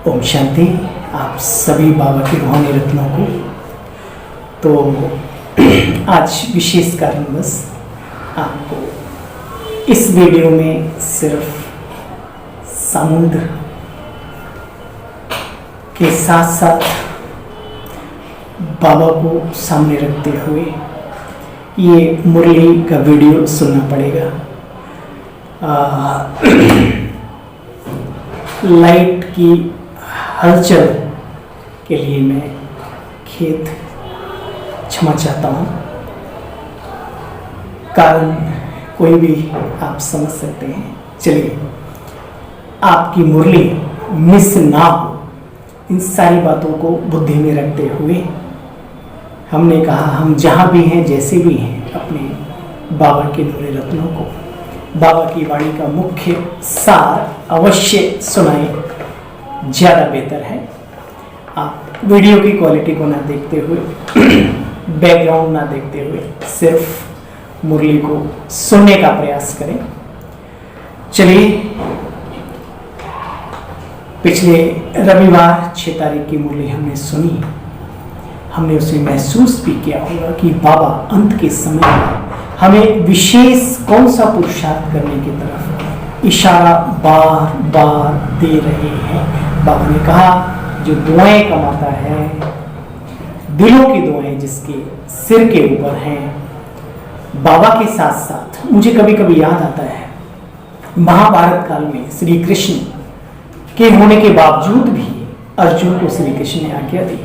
ओम शांति। आप सभी बाबा के रूहानी रत्नों को तो आज विशेष कारणवश आपको इस वीडियो में सिर्फ समुद्र के साथ साथ बाबा को सामने रखते हुए ये मुरली का वीडियो सुनना पड़ेगा। लाइट की हलचल के लिए मैं खेद क्षमा चाहता हूँ। कारण कोई भी आप समझ सकते हैं। चलिए, आपकी मुरली मिस ना हो, इन सारी बातों को बुद्धि में रखते हुए हमने कहा हम जहाँ भी हैं, जैसे भी हैं, अपने बाबा के नूरे रत्नों को, बाबा की वाणी का मुख्य सार अवश्य सुनाएं, ज़्यादा बेहतर है। आप वीडियो की क्वालिटी को ना देखते हुए, बैकग्राउंड ना देखते हुए, सिर्फ मुरली को सुनने का प्रयास करें। चलिए, पिछले रविवार 6 तारीख की मुरली हमने सुनी। हमने उसे महसूस भी किया होगा कि बाबा अंत के समय हमें विशेष कौन सा पुरुषार्थ करने की तरफ इशारा बार बार दे रहे हैं। बाबा ने कहा जो दुआएं कमाता है, दिलों की दुआएं जिसके सिर के ऊपर हैं, बाबा के साथ साथ मुझे कभी कभी याद आता है महाभारत काल में श्री कृष्ण के होने के बावजूद भी अर्जुन को श्री कृष्ण ने आज्ञा दी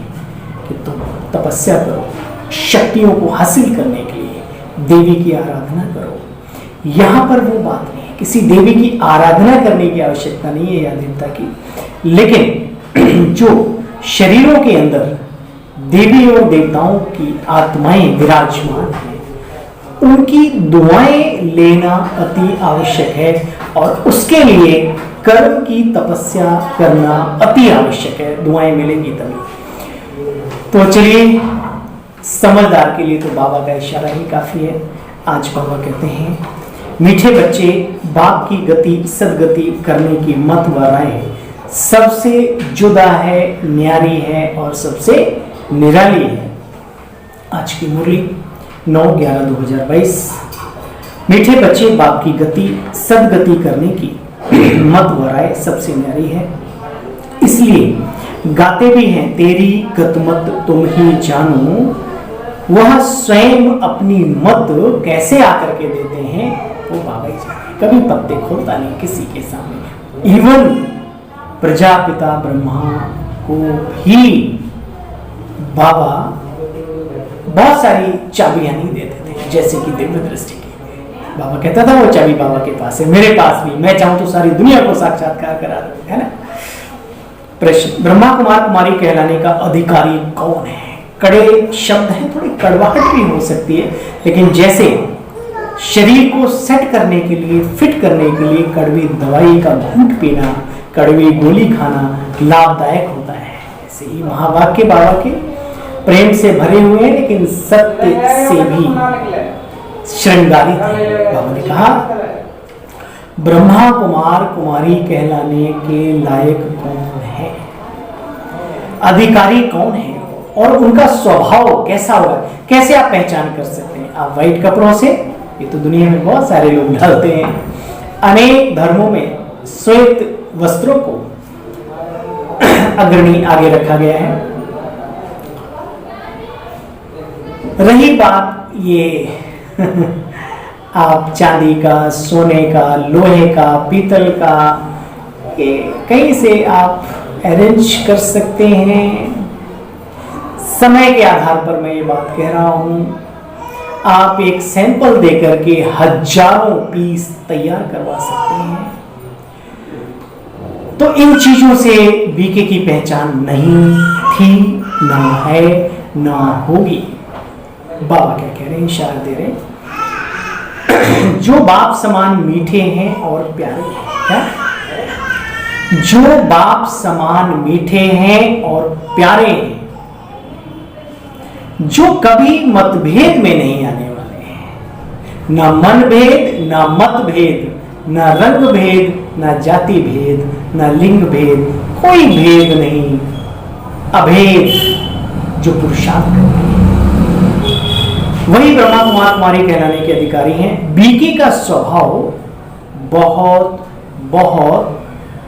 कि तुम तपस्या करो, शक्तियों को हासिल करने के लिए देवी की आराधना करो। यहाँ पर वो बात नहीं है, किसी देवी की आराधना करने की आवश्यकता नहीं है या देवता की, लेकिन जो शरीरों के अंदर देवी और देवताओं की आत्माएं विराजमान हैं, उनकी दुआएं लेना अति आवश्यक है और उसके लिए कर्म की तपस्या करना अति आवश्यक है। दुआएं मिलेंगी तभी। तो चलिए, समझदार के लिए तो बाबा का इशारा ही काफी है। आज बाबा कहते हैं मीठे बच्चे, बाप की गति सदगति करने की मत वराएं, सबसे जुदा है, न्यारी है और सबसे निराली है। आज की मुरली 9/11/2022। मीठे बच्चे, बाप की गति सदगति करने की मत वराए, सबसे न्यारी है। इसलिए गाते भी हैं तेरी गतमत तुम ही जानो, वह स्वयं अपनी मत कैसे आकर के देते हैं वो बाबा ही जाने। कभी पत्ते खोलता नहीं किसी के सामने। इवन प्रजापिता ब्रह्मा को भी बाबा बहुत सारी चाबियां नहीं देते थे, जैसे कि दिव्य दृष्टि की। बाबा कहता था वो चाबी बाबा के पास है, मेरे पास भी, मैं चाहूं तो सारी दुनिया को साक्षात्कार करा दूं, है ना। प्रश्न, ब्रह्मा कुमार कुमारी कहलाने का अधिकारी कौन है? कड़े शब्द हैं, थोड़ी कड़वाहट भी हो सकती है, लेकिन जैसे शरीर को सेट करने के लिए, फिट करने के लिए कड़वी दवाई का घूंट पीना, कड़वी गोली खाना लाभदायक होता है, ऐसे ही महावाक्य बाबा के प्रेम से भरे हुए हैं, लेकिन सत्य से भी श्रृंगारित है। बाबा ने कहा ब्रह्मा कुमार कुमारी कहलाने के लायक कौन है, अधिकारी कौन है और उनका स्वभाव कैसा होगा, कैसे आप पहचान कर सकते हैं? आप व्हाइट कपड़ों से, ये तो दुनिया में बहुत सारे लोग डालते हैं। अनेक धर्मों में श्वेत वस्त्रों को अग्रणी आगे रखा गया है। रही बात ये आप चांदी का, सोने का, लोहे का, पीतल का, ये कहीं से आप अरेंज कर सकते हैं। समय के आधार पर मैं ये बात कह रहा हूं, आप एक सैंपल देकर के हजारों पीस तैयार करवा सकते हैं। तो इन चीजों से बीके की पहचान नहीं थी, ना है, ना होगी। बाबा क्या कह रहे हैं, इशारा दे रहे हैं जो बाप समान मीठे हैं और प्यारे हैं। क्या? जो बाप समान मीठे हैं और प्यारे हैं, जो कभी मतभेद में नहीं आने वाले हैं, ना मन भेद, ना मत भेद, ना रंग भेद, ना जाति भेद, ना लिंग भेद, कोई भेद नहीं, अभेद जो पुरुषार्थ करते हैं वही ब्रह्मा कुमार कुमारी कहलाने के अधिकारी हैं। बीके का स्वभाव बहुत बहुत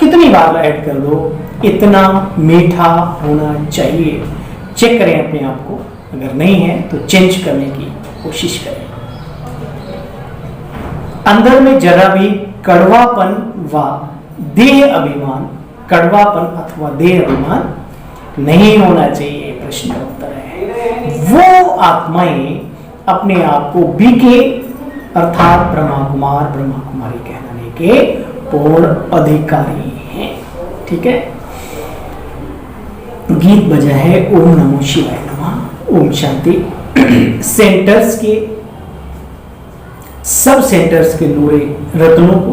कितनी बार ऐड कर दो इतना मीठा होना चाहिए। चेक करें अपने आप को, अगर नहीं है तो चेंज करने की कोशिश करें। अंदर में जरा भी कड़वापन व देह अभिमान, कड़वापन अथवा देह अभिमान नहीं होना चाहिए। प्रश्न का उत्तर है वो आत्माएं अपने आप को बीके अर्थात ब्रह्मा कुमार ब्रह्मा कुमारी कहलाने के पूर्ण अधिकारी हैं। ठीक है, गीत बजा है ओम नमो शिवाय नमः, ओम शांति। सेंटर्स के सब सेंटर्स के लोरे रत्नों को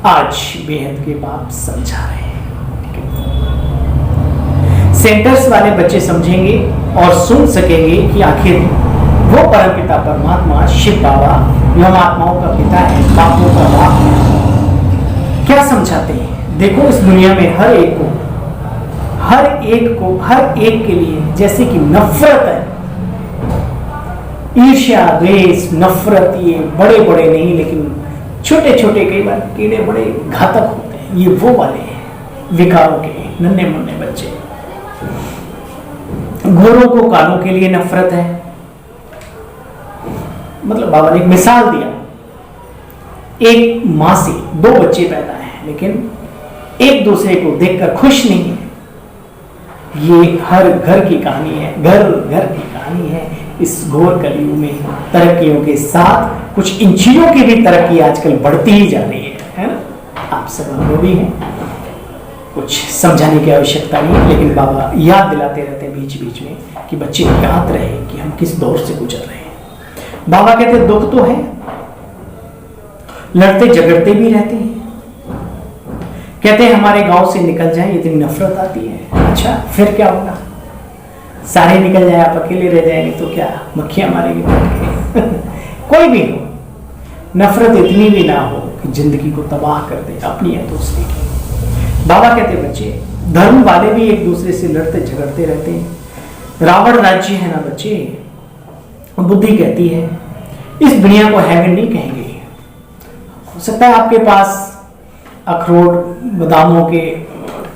आज बेहद के बाप समझा रहे हैं। सेंटर्स वाले बच्चे समझेंगे और सुन सकेंगे कि आखिर वो परमपिता परमात्मा शिव बाबा एवं आत्माओं का पिता है, बापों का बाप है, क्या समझाते हैं। देखो इस दुनिया में हर एक के लिए जैसे कि नफरत है, ईर्ष्या द्वेष नफरत, ये बड़े बड़े नहीं लेकिन छोटे छोटे कई बार कीड़े बड़े घातक होते हैं। ये वो वाले हैं विकारों के नन्हे मुन्ने बच्चे। गोरों को कालों के लिए नफरत है। मतलब बाबा ने एक मिसाल दिया, एक मां से दो बच्चे पैदा हैं लेकिन एक दूसरे को देखकर खुश नहीं है। ये हर घर की कहानी है, घर की कहानी है। इस घोर कलयुग में तरक्कियों के साथ कुछ इन चीजों की भी तरक्की आजकल बढ़ती ही जा रही है ना। आप सब अनुभवी हैं, कुछ समझाने की आवश्यकता नहीं, लेकिन बाबा याद दिलाते रहते हैं बीच बीच में कि बच्चे याद रहे कि हम किस दौर से गुजर रहे हैं। बाबा कहते दुख तो है, लड़ते झगड़ते भी रहते हैं। कहते हमारे गांव से निकल जाए, इतनी नफरत आती है। अच्छा फिर क्या होगा, सारे निकल जाए, आप अकेले रह जाएंगे तो क्या मक्खियां मारेंगे कोई भी हो, नफरत इतनी भी ना हो कि जिंदगी को तबाह कर दे अपनी या दूसरे की। बाबा कहते बच्चे धर्म वाले भी एक दूसरे से लड़ते झगड़ते रहते हैं। रावण राज्य है ना बच्चे, बुद्धि कहती है इस दुनिया को हेवन नहीं कहेंगे। हो सकता है आपके पास अखरोट बादामों के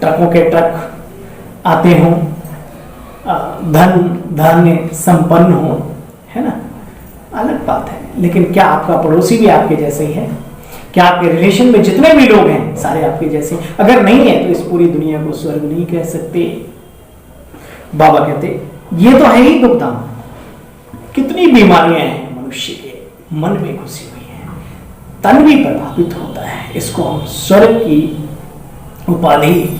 ट्रकों के ट्रक आते हों, धन धान्य संपन्न हो, है ना, अलग बात है। लेकिन क्या आपका पड़ोसी भी आपके जैसे ही है? क्या आपके रिलेशन में जितने भी लोग हैं सारे आपके जैसे? अगर नहीं है तो इस पूरी दुनिया को स्वर्ग नहीं कह सकते। बाबा कहते ये तो है ही दुखधाम। कितनी बीमारियां हैं मनुष्य के मन में घुसी हुई हैं, तन भी प्रभावित होता है। इसको हम स्वर्ग की उपाधि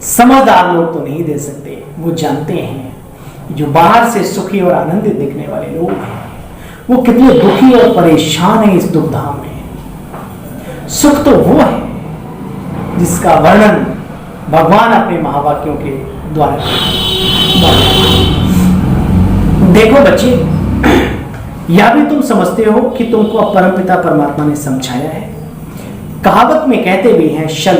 समझदार लोग तो नहीं दे सकते, वो जानते हैं। जो बाहर से सुखी और आनंदित दिखने वाले लोग हैं वो कितने दुखी और परेशान है इस दुखधाम में। सुख तो वो है जिसका वर्णन भगवान अपने महावाक्यों के द्वारा। देखो बच्चे, यह भी तुम समझते हो कि तुमको परमपिता परमात्मा ने समझाया है। कहावत में कहते भी हैं शल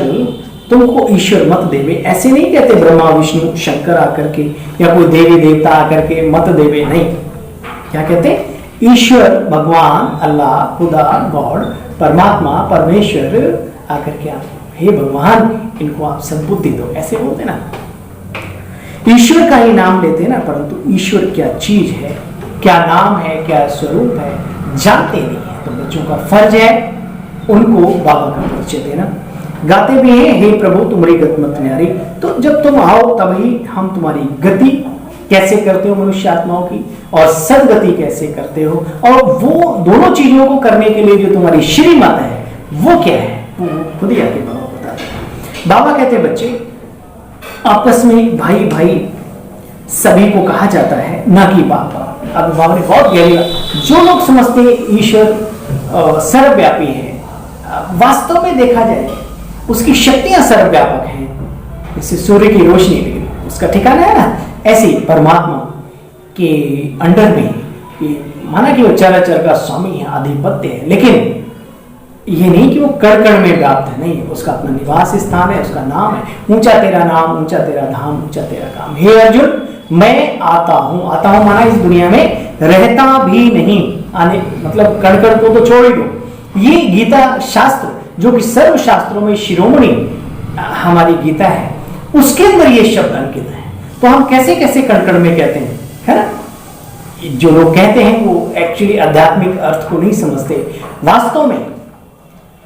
तुमको ईश्वर मत देवे। ऐसे नहीं कहते ब्रह्मा विष्णु शंकर आकर के या कोई देवी देवता आकर के मत देवे, नहीं। क्या कहते? ईश्वर भगवान अल्लाह खुदा गॉड परमात्मा परमेश्वर आकर के आप हे भगवान इनको आप सद्बुद्धि दो, ऐसे बोलते ना। ईश्वर का ही नाम लेते ना, परंतु ईश्वर क्या चीज है, क्या नाम है, क्या स्वरूप है जानते नहीं है। तो बच्चों का फर्ज है उनको बाबा का परिचय देना। गाते भी हैं हे प्रभु तुम्हारी गति मत न्यारी। तो जब तुम आओ तभी हम तुम्हारी गति कैसे करते हो मनुष्य आत्माओं की, और सदगति कैसे करते हो, और वो दोनों चीजों को करने के लिए जो तुम्हारी श्रीमत है वो क्या है, वो खुद ही आके बाबा बताते हैं। बाबा कहते हैं बच्चे आपस में भाई भाई सभी को कहा जाता है, ना कि बाबा। अब बाबा ने बहुत गहरी, जो लोग समझते हैं ईश्वर सर्वव्यापी है, वास्तव में देखा जाए उसकी शक्तियां सर्वव्यापक हैं। जैसे सूर्य की रोशनी, लेकिन उसका ठिकाना है ना, ऐसे परमात्मा के अंडर में माना कि वो चराचर का स्वामी है, आधिपत्य है, लेकिन ये नहीं कि वो कण कण में व्याप्त है, नहीं, उसका अपना निवास स्थान है, उसका नाम है। ऊंचा तेरा नाम, ऊंचा तेरा धाम, ऊंचा तेरा काम। हे अर्जुन, मैं आता हूं। आता हूं माना इस दुनिया में रहता भी नहीं, आने मतलब कण कण को तो छोड़ ही दो। ये गीता शास्त्र जो कि सर्व शास्त्रों में शिरोमणि हमारी गीता है, उसके अंदर ये शब्द अंकित है। तो हम कैसे कैसे कण कण में कहते हैं, है ना। जो लोग कहते हैं वो एक्चुअली आध्यात्मिक अर्थ को नहीं समझते। वास्तव में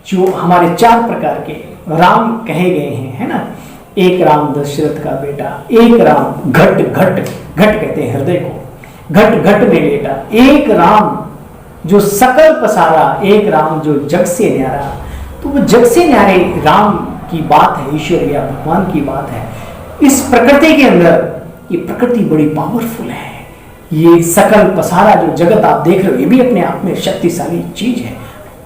जो हमारे 4 प्रकार के राम कहे गए हैं, है ना, एक राम दशरथ का बेटा, एक राम घट घट घट कहते हैं हृदय को, घट घट में लेटा, एक राम जो सकल पसारा, एक राम जो जग से न्यारा। तो वो जग से न्यारे राम की बात है, ईश्वर या भगवान की बात है। इस प्रकृति के अंदर ये प्रकृति बड़ी पावरफुल है। ये सकल पसारा जो जगत आप देख रहे हो, ये भी अपने आप में शक्तिशाली चीज है,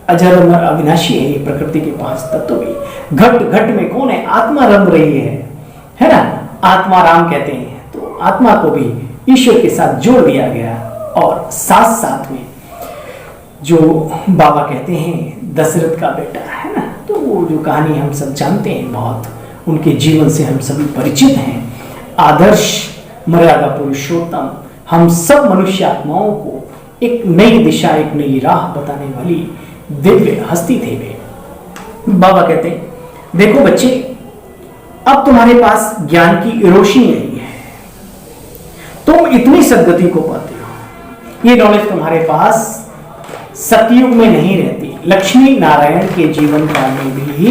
अजर अमर अविनाशी है ये प्रकृति के 5 तत्व भी। घट घट में कौन है? आत्मा रम रही है ना। आत्मा राम कहते हैं, तो आत्मा को भी ईश्वर के साथ जोड़ दिया गया। और साथ साथ में जो बाबा कहते हैं दशरथ का बेटा, है ना, तो वो जो कहानी हम सब जानते हैं, बहुत उनके जीवन से हम सभी परिचित हैं। आदर्श मर्यादा पुरुषोत्तम, हम सब मनुष्य आत्माओं को एक नई दिशा, एक नई राह बताने वाली दिव्य हस्ती थे वे। बाबा कहते हैं, देखो बच्चे, अब तुम्हारे पास ज्ञान की रोशनी आई है, तुम इतनी सद्गति को पाते हो। ये नॉलेज तुम्हारे पास सतयुग में नहीं रहती, लक्ष्मी नारायण के जीवन काल में भी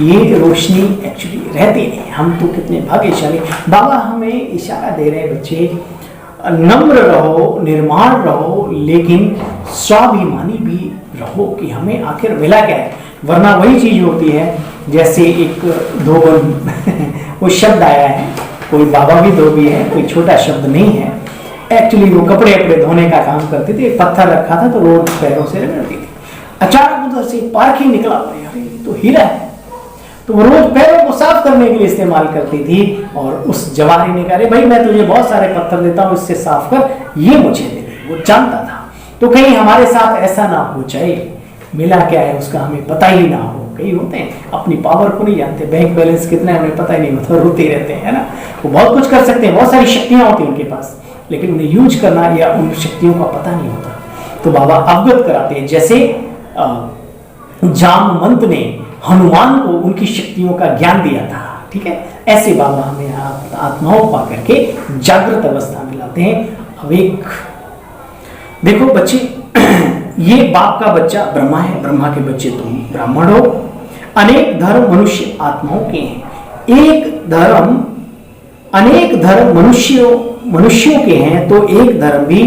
ये रोशनी एक्चुअली रहती नहीं। हम तो कितने भाग्यशाली। बाबा हमें इशारा दे रहे हैं, बच्चे नम्र रहो, निर्माण रहो, लेकिन स्वाभिमानी भी रहो कि हमें आखिर मिला क्या है। वरना वही चीज होती है जैसे एक धोबन वो शब्द आया है, कोई बाबा भी धोबी है, कोई छोटा शब्द नहीं है। एक्चुअली वो कपड़े अपने धोने का काम करते थे, पत्थर रखा था तो रोज पैरों से रगड़ती थी। अचानक उधर से पार्क ही निकला, अरे तो हीरा है, तो वो रोज पैरों को साफ करने के लिए इस्तेमाल करती थी। और उस जवारी ने कहा, भाई मैं तुझे बहुत सारे पत्थर देता हूँ, इससे साफ कर, ये मुझे दे दे। वो जानता था। तो कहीं हमारे साथ ऐसा ना हो जाए, मिला क्या है उसका हमें पता ही ना हो। कई होते हैं अपनी पावर को नहीं जानते, बैंक बैलेंस कितना है हमें पता ही नहीं होता, रोते रहते हैं, है ना। वो बहुत कुछ कर सकते हैं, बहुत सारी शक्तियां होती हैं उनके पास, लेकिन उन्हें यूज करना या उन शक्तियों का पता नहीं होता। तो बाबा अवगत कराते हैं, जैसे जामवंत ने हनुमान को उनकी शक्तियों का ज्ञान दिया था, ठीक है, ऐसे बाबा हमें आत्माओं पा करके जागृत अवस्था में लाते हैं। अब एक देखो बच्चे, ये बाप का बच्चा ब्रह्मा है, ब्रह्मा के बच्चे तुम ब्राह्मण हो। अनेक धर्म मनुष्य आत्माओं के हैं, एक धर्म अनेक धर्म मनुष्यों के हैं, तो एक धर्म भी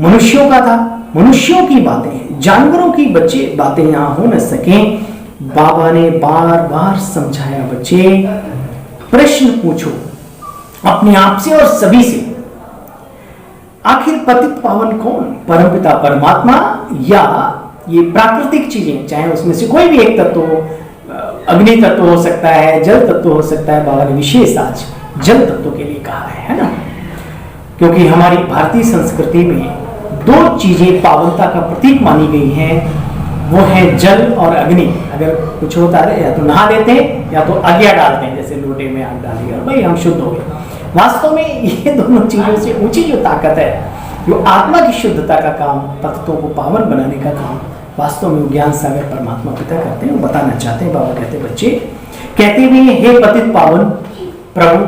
मनुष्यों का था। मनुष्यों की बातें, जानवरों की बच्चे बातें यहां हो न सके। बाबा ने बार बार समझाया, बच्चे प्रश्न पूछो अपने आप से और सभी से, आखिर पतित पावन कौन? परमपिता परमात्मा या ये प्राकृतिक चीजें, चाहे उसमें से कोई भी एक तत्व हो, अग्नि तत्व हो सकता है, जल तत्व हो सकता है। बाबा ने विशेष आज जल तत्व के लिए कहा है ना, क्योंकि हमारी भारतीय संस्कृति में 2 चीजें पावनता का प्रतीक मानी गई हैं, वो है जल और अग्नि। अगर कुछ होता है या तो नहा लेते हैं या तो आज्ञा डालते हैं, जैसे लोटे में आग डाली और भाई हम शुद्ध हो गए। वास्तव में ये दोनों चीजों से ऊंची जो ताकत है, जो आत्मा की शुद्धता का काम, तत्वों को पावन बनाने का काम, वास्तव में ज्ञान सागर परमात्मा पिता करते हैं। वो बताना चाहते हैं। बाबा कहते बच्चे कहते भी हे पतित पावन प्रभु,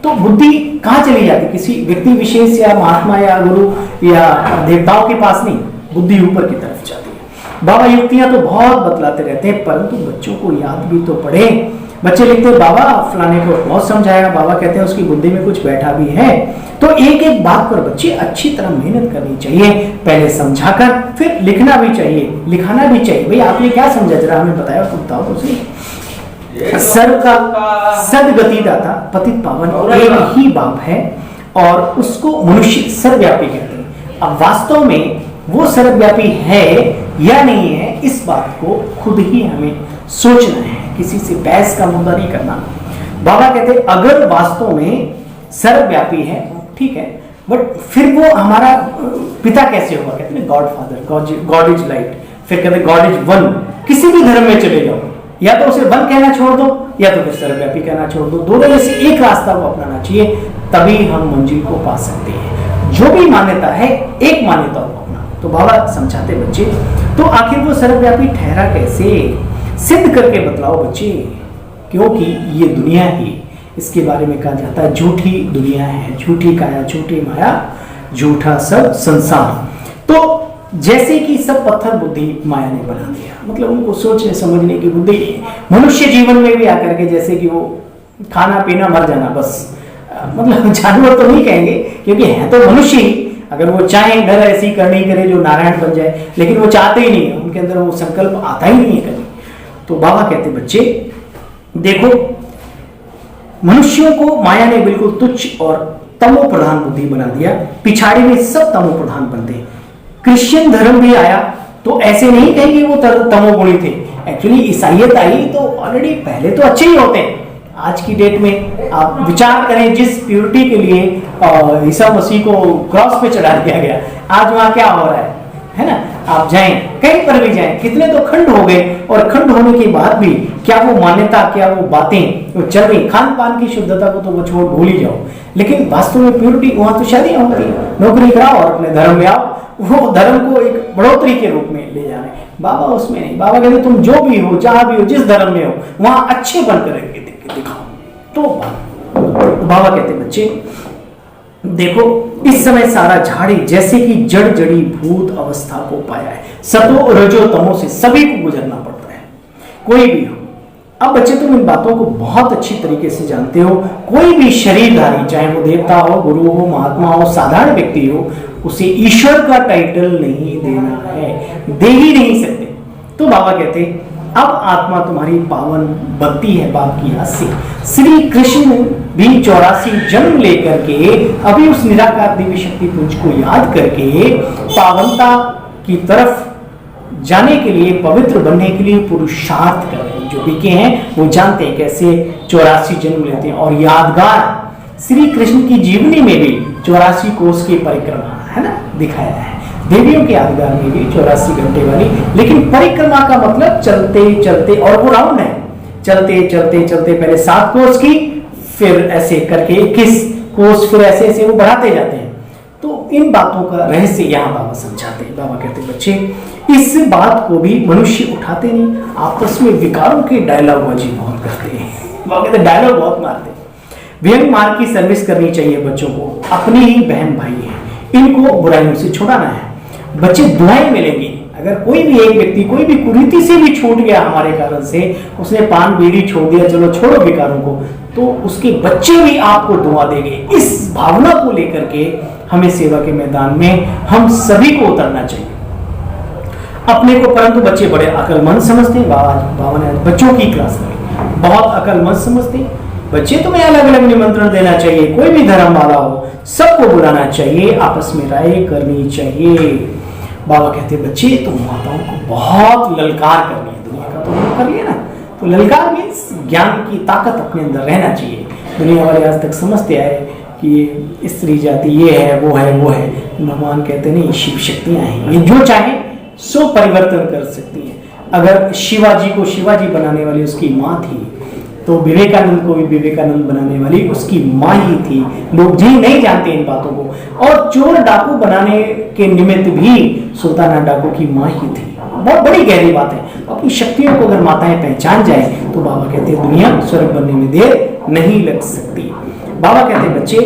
तो बुद्धि कहाँ चली जाती? किसी व्यक्ति विशेष या महात्मा या गुरु या देवताओं के पास नहीं, बुद्धि ऊपर की तरफ जाती है। बाबा युक्तियां तो बहुत बतलाते रहते हैं, परंतु बच्चों को याद भी तो पड़े। बच्चे लिखते हैं बाबा फलाने को बहुत समझाया, बाबा कहते हैं उसकी बुद्धि में कुछ बैठा भी है। तो एक एक बात पर बच्चे अच्छी तरह मेहनत करनी चाहिए, पहले समझाकर फिर लिखना भी चाहिए, लिखाना भी चाहिए। भाई आपने क्या समझा, जरा हमें बताया तो बताओ तो सही। सर्व का सदगति दाता पतित पावन एक ही बाप है और उसको मनुष्य सर्वव्यापी कहते हैं। अब वास्तव में वो सर्वव्यापी है या नहीं है, इस बात को खुद ही हमें सोचना है, किसी से बहस का मुद्दा नहीं करना। बाबा कहते हैं अगर वास्तव में सर्वव्यापी है ठीक है, बट फिर वो हमारा पिता कैसे होगा? कहते हैं God father, God is light, फिर कहते गॉड इज वन। किसी भी धर्म में चले जाओ, या तो उसे वन कहना छोड़ दो या तो फिर सर्वव्यापी कहना छोड़ दो, दोनों में से एक रास्ता को अपनाना चाहिए, तभी हम मंजिल को पा सकते हैं। जो भी मान्यता है एक मान्यता को अपना। तो बाबा समझाते बच्चे, तो आखिर वो सर्वव्यापी ठहरा कैसे, सिद्ध करके बतलाओ बच्चे, क्योंकि ये दुनिया ही, इसके बारे में कहा जाता है झूठी दुनिया है, झूठी काया, झूठी माया, झूठा सब संसार। तो जैसे कि सब पत्थर बुद्धि माया ने बना दिया, मतलब उनको सोचने समझने की बुद्धि मनुष्य जीवन में भी आकर के, जैसे कि वो खाना पीना मर जाना बस, मतलब जानवर तो नहीं कहेंगे क्योंकि है तो मनुष्य ही, अगर वो चाहे घर ऐसी करनी करे जो नारायण बन जाए, लेकिन वो चाहते ही नहीं, उनके अंदर वो संकल्प आता ही नहीं है कभी। तो बाबा कहते बच्चे देखो, मनुष्यों को माया ने बिल्कुल तुच्छ और तमो प्रधान बुद्धि बना दिया, पिछाड़ी में सब तमो प्रधान बनते हैं। क्रिश्चियन धर्म भी आया तो ऐसे नहीं कहेंगे वो तमोगुणी थे, एक्चुअली ईसाइयत आई तो ऑलरेडी पहले तो अच्छे ही होते हैं। आज की डेट में आप विचार करें, जिस प्योरिटी के लिए ईसा मसीह को क्रॉस पे चढ़ा दिया गया, आज वहां क्या हो रहा है ना। आप जाएं, कहीं पर भी जाएं, कितने तो खंड हो गए, और खंड होने के बाद भी क्या वो मान्यता, क्या वो बातें वो चल रही, खान पान की शुद्धता को तो वो छोड़ भूल ही जाओ, लेकिन वास्तव में प्योरिटी वहां तो शादियां होती है, नौकरी कराओ और अपने धर्म में आओ, वो धर्म को एक बढ़ोतरी के रूप में ले जा रहे हैं। बाबा उसमें नहीं, बाबा कहते तुम जो भी हो, जहां भी हो, जिस धर्म में हो, वहां अच्छे बनकर दिखाओ। तो बाबा कहते बच्चे देखो, इस समय सारा झाड़ी जैसे कि जड़ जड़ी भूत अवस्था को पाया है, सतो रजो तमो से सभी को गुजरना पड़ता है, कोई भी हो। अब बच्चे तुम इन बातों को बहुत अच्छी तरीके से जानते हो, कोई भी शरीरधारी, चाहे वो देवता हो, गुरु हो, महात्मा हो, साधारण व्यक्ति हो, उसे ईश्वर का टाइटल नहीं देना है, दे ही नहीं सकते। तो बाबा कहते अब आत्मा तुम्हारी पावन बनती है बाप की याद से। श्री कृष्ण भी 84 जन्म लेकर के अभी उस निराकार दिव्य शक्ति पुंज को याद करके पावनता की तरफ जाने के लिए, पवित्र बनने के लिए पुरुषार्थ कर रहे हैं। जो बीके हैं वो जानते हैं कैसे 84 जन्म लेते हैं, और यादगार श्री कृष्ण की जीवनी में भी 84 कोस की परिक्रमा है ना दिखाया है, देवियों के यादगार में भी 84 घंटे वाली। लेकिन परिक्रमा का मतलब चलते चलते, और वो राउंड है, चलते चलते चलते पहले 7 कोस की, फिर ऐसे करके 21 कोस, फिर ऐसे ऐसे वो बढ़ाते जाते हैं। तो इन बातों का रहस्य यहाँ बाबा समझाते हैं। बाबा कहते बच्चे इस बात को भी मनुष्य उठाते नहीं, आपस में विकारों के डायलॉग बाजी बहुत करते हैं। बाबा कहते डायलॉग बहुत मारते हैं। व्यंग मार की सर्विस करनी चाहिए बच्चों को, अपने ही बहन भाई हैं, इनको बुराइयों से छुड़ाना है। बच्चे दुआएं मिलेंगी, अगर कोई भी एक व्यक्ति कोई भी कुरीति से भी छूट गया हमारे कारण से, उसने पान बीड़ी छोड़ दिया, चलो छोड़ो विकारों को, तो उसके बच्चे भी आपको दुआ देंगे। इस भावना को लेकर के हमें सेवा के मैदान में हम सभी को उतरना चाहिए अपने को। परंतु बच्चे बड़े अकलमंद समझते हैं। बाबा ने बच्चों की क्लास में बहुत अकलमंद समझते हैं बच्चे। तुम्हें अलग अलग निमंत्रण देना चाहिए, कोई भी धर्म वाला हो सबको बुलाना चाहिए, आपस में राय करनी चाहिए। बाबा कहते बच्चे तुम माताओं को बहुत ललकार करनी है, दुनिया का तो कर लिया ना, तो ललकार मीन्स ज्ञान की ताकत अपने अंदर रहना चाहिए। दुनिया वाले आज तक समझते आए कि स्त्री जाति ये है वो है वो है, भगवान कहते नहीं, शिव शक्तियां हैं, ये जो चाहे सो परिवर्तन कर सकती है। अगर शिवाजी को शिवाजी बनाने वाली उसकी माँ थी, तो विवेकानंद को भी विवेकानंद बनाने वाली उसकी माँ ही थी। लोग जी नहीं जानते इन बातों को। और चोर डाकू बनाने के निमित्त भी सुल्ताना डाकू की माँ ही थी। बहुत बड़ी गहरी बात है। अपनी शक्तियों को अगर माताएं पहचान जाए तो बाबा कहते हैं दुनिया स्वर्ग बनने में देर नहीं लग सकती। बाबा कहते हैं बच्चे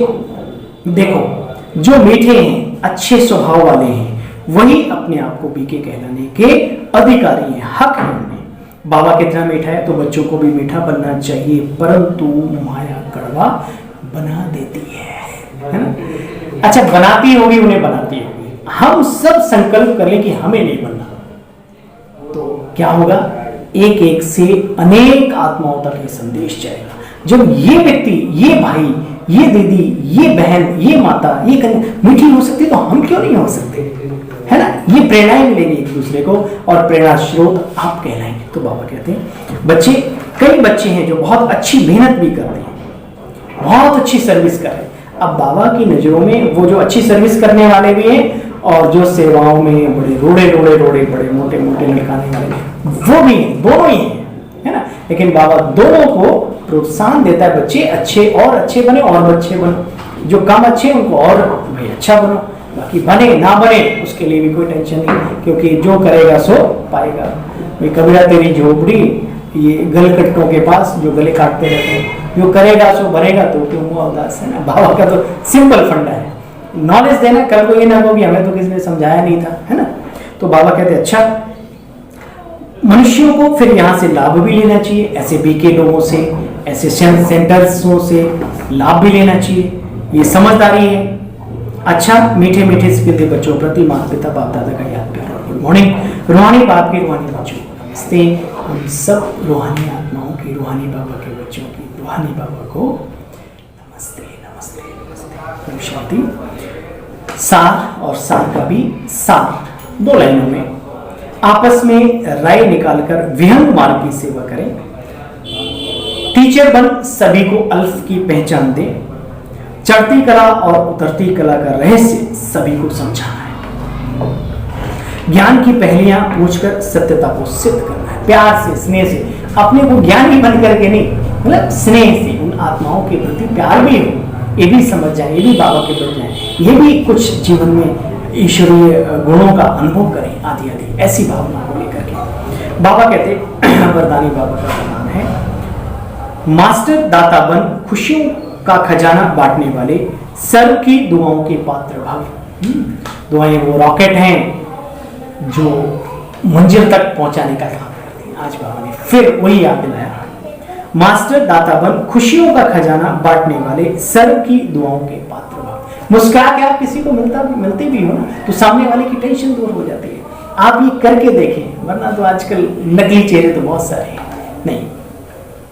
देखो, जो मीठे हैं, अच्छे स्वभाव वाले हैं, वही अपने आप को बीके कहलाने के अधिकारी हैं, हक है उनमें। बाबा कितना मीठा है तो बच्चों को भी मीठा बनना चाहिए, परंतु माया कड़वा बना देती है ना? अच्छा, बनाती होगी, उन्हें बनाती होगी। हम सब संकल्प कर ले कि हमें नहीं बनना, तो क्या होगा? एक एक से अनेक आत्माओं तक ये संदेश जाएगा। जब ये व्यक्ति, ये भाई, ये दीदी, ये बहन, ये माता, ये कन्या मीठी हो सकती, तो हम क्यों नहीं हो सकते, है ना? ये प्रेरणाएं मिलेंगी एक दूसरे को, और प्रेरणा स्रोत आप कहलाएंगे। तो बाबा कहते हैं बच्चे, कई बच्चे हैं जो बहुत अच्छी मेहनत भी करते हैं, बहुत अच्छी सर्विस कर रहे हैं। अब बाबा की नजरों में वो जो अच्छी सर्विस करने वाले भी हैं, और जो सेवाओं में बड़े रोड़े बड़े मोटे मोटे लड़काने वाले, वो भी दोनों ही है ना। लेकिन बाबा दोनों को प्रोत्साहन देता है, बच्चे अच्छे और अच्छे बने और बच्चे बनो, जो कम अच्छे उनको और भाई अच्छा बनो, बाकी बने ना बने उसके लिए भी कोई टेंशन नहीं, क्योंकि जो करेगा सो पाएगा। भाई कबीरा तेरी झोपड़ी ये गलकट्टों के पास जो गले काटते रहते हैं, जो करेगा सो बनेगा, तो क्यों हुआ उदास, है ना। बाबा का तो सिंपल फंडा है, नॉलेज देना, कल को ये ना हो कि हमें तो किसी ने समझाया नहीं था, है ना। तो बाबा कहते अच्छा मनुष्यों को फिर यहाँ से लाभ भी लेना चाहिए, ऐसे बीके लोगों से, ऐसे सेंटर्सों से लाभ भी लेना चाहिए, ये समझदारी है। अच्छा मीठे मीठे सिखते बच्चों प्रति माता पिता बाप दादा का याद करो। गुड मॉर्निंग रूहानी बाप के रूहानी बच्चों, नमस्ते। हम सब रूहानी आत्माओं की, रूहानी बाबा के बच्चों की, रूहानी बाबा को नमस्ते नमस्ते नमस्ते। शांति सार और सार का भी सार 2 लाइनों में आपस में राय निकालकर विहंग मार्ग की सेवा करें। टीचर बन सभी को अल्फ की पहचान दें। चढ़ती कला और उतरती कला का रहस्य सभी को समझाना है। ज्ञान की पहेलियां पूछकर सत्यता को सिद्ध करना है, प्यार से स्नेह से, अपने को ज्ञानी बन करके नहीं, मतलब स्नेह से उन आत्माओं के प्रति प्यार भी हो, ये भी समझ जाए, ये भी बाबा के बन जाए, ये भी कुछ जीवन में ईश्वरीय गुणों का अनुभव करें आदि आदि, ऐसी भावना को लेकर के बाबा कहते वरदानी बाबा का नाम है मास्टर दाता बन खुशियों का खजाना बांटने वाले, सर्व की दुआओं के पात्र भव। दुआएं वो रॉकेट हैं जो मंजिल तक पहुंचाने का काम करती हैं। आज बाबा ने फिर वही याद दिलाया, मास्टर दाता बन खुशियों का खजाना बांटने वाले, सर्व की दुआओं के पात्र भव। मुस्कुरा के आप किसी को मिलते भी हो ना, तो सामने वाले की टेंशन दूर हो जाती है। आप ये करके देखें, वरना तो आजकल नकली चेहरे तो बहुत सारे हैं। नहीं,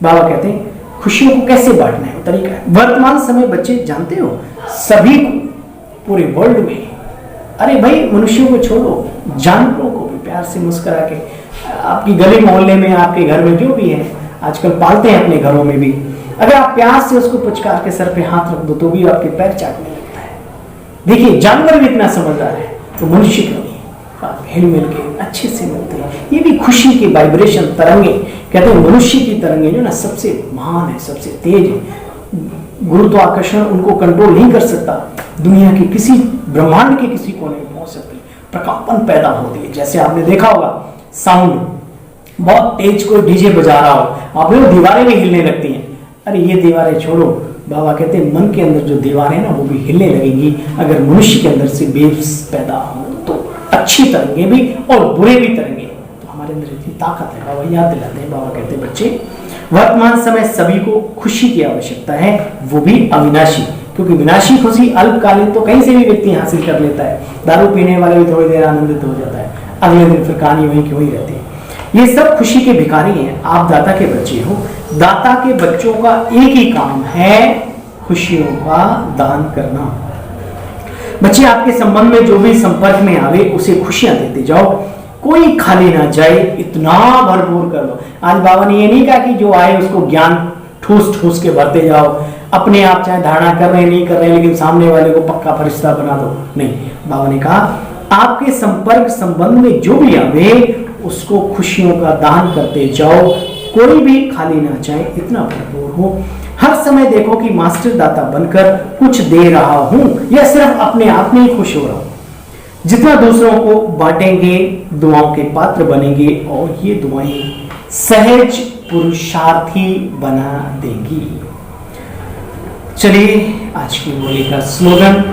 बाबा कहते हैं खुशियों को कैसे बांटना है, वो तरीका है। वर्तमान समय बच्चे जानते हो, सभी को पूरे वर्ल्ड में, अरे भाई मनुष्यों को छोड़ो, जानवरों को भी प्यार से मुस्कुरा के, आपकी गली मोहल्ले में, आपके घर में जो भी है, आजकल पालते हैं अपने घरों में भी, अगर आप प्यार से उसको पुचकार के सर पे हाथ रख दो तो भी आपके पैर चाटने लगता है। देखिए जानवर भी इतना समझदार है, तो मनुष्य क्यों नहीं, आप हिल मिल के अच्छे से मिलते हैं। ये भी खुशी की वाइब्रेशन तरंगे, कहते हैं मनुष्य की तरंगे जो ना सबसे महान है, सबसे तेज है। गुरुत्वाकर्षण उनको कंट्रोल नहीं कर सकता, दुनिया के किसी ब्रह्मांड के किसी कोने में पहुंच सकती, प्रकंपन पैदा होती है। जैसे आपने देखा होगा साउंड, बहुत तेज कोई डीजे बजा रहा हो, आपने वो दीवारें भी हिलने लगती हैं। अरे ये दीवारें छोड़ो, बाबा कहते हैं मन के अंदर जो दीवारें ना वो भी हिलने लगेंगी अगर मनुष्य के अंदर से वेव्स पैदा हो, तो अच्छी तरंगे भी और बुरे भी तरंगे। तो हमारे अंदर इतनी ताकत है, बाबा याद दिलाते हैं। बाबा कहते हैं बच्चे वर्तमान समय सभी को खुशी की आवश्यकता है, वो भी अविनाशी, क्योंकि विनाशी खुशी अल्पकालीन तो कहीं से भी व्यक्ति हासिल कर लेता है। दारू पीने वाला भी थोड़ी देर आनंदित हो जाता है, अगले दिन फिर कहानी वहीं की वहीं रहती है। ये सब खुशी के भिखारी हैं। आप दाता के बच्चे हो, दाता के बच्चों का एक ही काम है खुशियों का दान करना। बच्चे आपके संबंध में जो भी संपर्क में आवे उसे खुशियां देते जाओ, कोई खाली ना जाए, इतना भरपूर कर दो। आज बाबा ने ये नहीं कहा कि जो आए उसको ज्ञान ठूस ठूस के भरते जाओ, अपने आप चाहे धारणा कर रहे नहीं कर रहे लेकिन सामने वाले को पक्का फरिश्ता बना दो। नहीं, बाबा ने कहा आपके संपर्क संबंध में जो भी आवे उसको खुशियों का दान करते जाओ, कोई भी खाली ना जाए, इतना भरपूर हो। हर समय देखो कि मास्टर दाता बनकर कुछ दे रहा हूं या सिर्फ अपने आप में ही खुश हो रहा हूं। जितना दूसरों को बांटेंगे दुआओं के पात्र बनेंगे और ये दुआएं सहज पुरुषार्थी बना देंगी। चलिए आज की बोली का स्लोगन,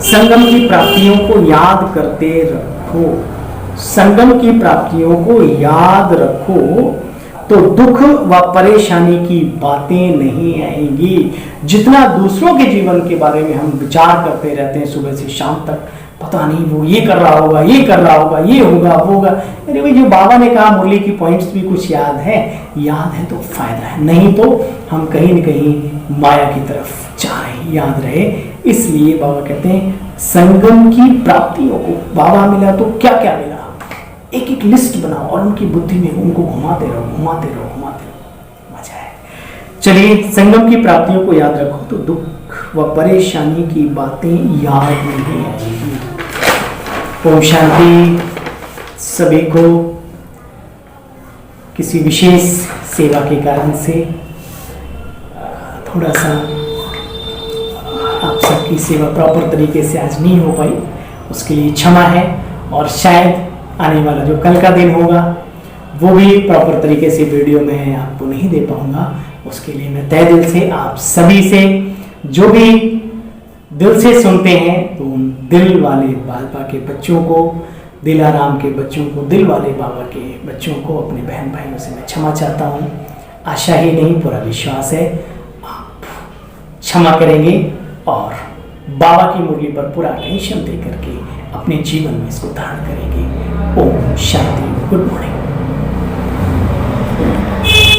संगम की प्राप्तियों को याद करते रखो। संगम की प्राप्तियों को याद रखो तो दुख व परेशानी की बातें नहीं आएंगी। जितना दूसरों के जीवन के बारे में हम विचार करते रहते हैं सुबह से शाम तक, पता नहीं वो ये कर रहा होगा, ये कर रहा होगा, ये होगा, वो होगा। अरे भाई जो बाबा ने कहा मुरली की पॉइंट्स भी कुछ याद है तो फायदा है, नहीं तो हम कहीं न कहीं माया की तरफ जा रहे हैं। याद रहे, इसलिए बाबा कहते हैं संगम की प्राप्तियों को, बाबा मिला तो क्या क्या मिला, एक एक लिस्ट बनाओ और उनकी बुद्धि में उनको घुमाते रहो, मजा है। चलिए संगम की प्राप्तियों को याद रखो तो दुख व परेशानी की बातें याद नहीं आएंगी। ओम शांति। सभी को किसी विशेष सेवा के कारण से थोड़ा सा आप सबकी सेवा प्रॉपर तरीके से आज नहीं हो पाई, उसके लिए क्षमा है। और शायद आने वाला जो कल का दिन होगा वो भी प्रॉपर तरीके से वीडियो में आपको नहीं दे पाऊंगा। उसके लिए मैं तहे दिल से आप सभी से, जो भी दिल से सुनते हैं, तो उन दिल वाले बाबा के बच्चों को, दिल आराम के बच्चों को, दिल वाले बाबा के बच्चों को, अपने बहन भाइयों से मैं क्षमा चाहता हूँ। आशा ही नहीं, पूरा विश्वास है आप क्षमा करेंगे और बाबा की मुरली पर पूरा अटेंशन दे करके अपने जीवन में इसको धारण करेंगे। ओम शांति। Good morning.